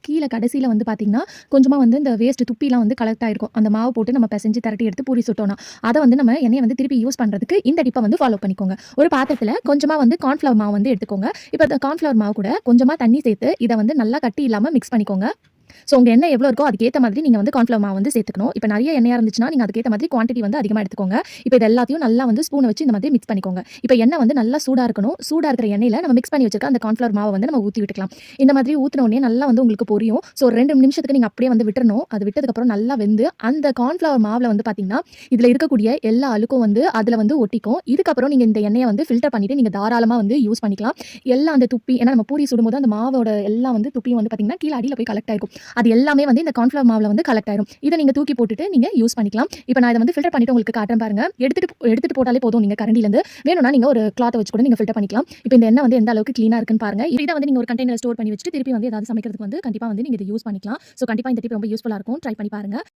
கீழ கடைசியில வந்து பார்த்தீங்கன்னா, கொஞ்சமா வந்து இந்த வேஸ்ட் துப்பிலாம் வந்து கலெக்ட் ஆயிருக்கும். அந்த மாவு போட்டு நம்ம பெசஞ்சு திரட்டி எடுத்து பூரி சுட்டோம்னா, அத வந்து நம்ம எண்ணெய வந்து திருப்பி யூஸ் பண்றதுக்கு இந்த டிப்ப வந்து ஃபாலோ பண்ணிக்கோங்க. ஒரு பாத்திரத்துல கொஞ்சமா வந்து கார்ன்ஃப்ளவர் மாவு வந்து எடுத்துக்கோங்க. இப்ப இந்த கார்ன்ஃப்ளவர் மாவு கூட கொஞ்சமா தண்ணி சேர்த்து இத வந்து நல்லா கட்டி இல்லாம மிக்ஸ் பண்ணிக்கோங்க. ஸோ உங்க எண்ணெய் எவ்வளோ இருக்கோ அதுக்கேத்த மாதிரி நீங்க வந்து கார்ன்ஃப்ளவர் மாவு வந்து சேர்த்துக்கணும். இப்ப நெறைய எண்ணெயா இருந்துச்சுன்னா, நீங்க அதுக்கேத்த மாதிரி குவான்டிட்டி வந்து அதிகமா எடுத்துக்கோங்க. இப்ப இது எல்லாத்தையும் நல்லா வந்து ஸ்பூன வச்சு இந்த மாதிரி மிக்ஸ் பண்ணிக்கோங்க. இப்ப எண்ணெய் வந்து நல்லா சூடா இருக்கணும். சூடா இருக்கிற எண்ணெயில நம்ம மிக்ஸ் பண்ணி வச்சிருக்க அந்த கார்ன்ஃப்ளவர் மாவ வந்து நம்ம ஊத்தி விட்டுக்கலாம். இந்த மாதிரி ஊத்துன உடனே நல்லா வந்து உங்களுக்கு பொரியும். ஸோ 2 நிமிஷத்துக்கு நீங்க அப்படியே வந்து விட்டுறணும். அது விட்டதுக்கப்புறம் நல்லா வெந்து அந்த கார்ன்ஃப்ளவர் மாவுல வந்து பார்த்தீங்கன்னா, இதுல இருக்கக்கூடிய எல்லா அழுக்கும் வந்து அதுல வந்து ஒட்டிக்கும். இதுக்கப்புறம் நீங்க இந்த எண்ணெய வந்து ஃபில்டர் பண்ணிட்டு நீங்க தாராளமா வந்து யூஸ் பண்ணிக்கலாம். எல்லாம் அந்த துப்பி ஏன்னா நம்ம பூரி சுடும்போது அந்த மாவோட எல்லாம் வந்து துப்பியும் வந்து பார்த்தீங்கன்னா, கீழ அடியில போய் கலெக்ட் ஆயிருக்கும். அது எல்லாமே வந்து இந்த கார்ன்ஃப்ளவர் மாவுல வந்து கலெக்ட் ஆயிரும். இத நீங்க தூக்கி போட்டுட்டு நீங்க யூஸ் பண்ணிக்கலாம். இப்ப நான் இத வந்து ஃபில்டர் பண்ணிட்டு உங்களுக்கு காட்டுறேன் பாருங்க. எடுத்துட்டு போட்டாலே போதும் நீங்க கரண்டிலருந்து. வேணும்னா நீங்க ஒரு கிளாத்த வச்சு கூட நீங்க ஃபில்டர் பண்ணிக்கலாம். இப்ப இந்த எண்ணெய் வந்து எந்த அளவுக்கு கிளீனா இருக்குன்னு பாருங்க. இத வந்து நீங்க ஒரு கண்டெய்னர்ல ஸ்டோர் பண்ணி வச்சுட்டு திருப்பி வந்து ஏதாவது சமைக்கிறதுக்கு வந்து கண்டிப்பா வந்து நீங்க இத யூஸ் பண்ணிக்கலாம். சோ கண்டிப்பா இந்த டிப் ரொம்ப யூஸ்ஃபுல்லா இருக்கும். ட்ரை பண்ணி பாருங்க.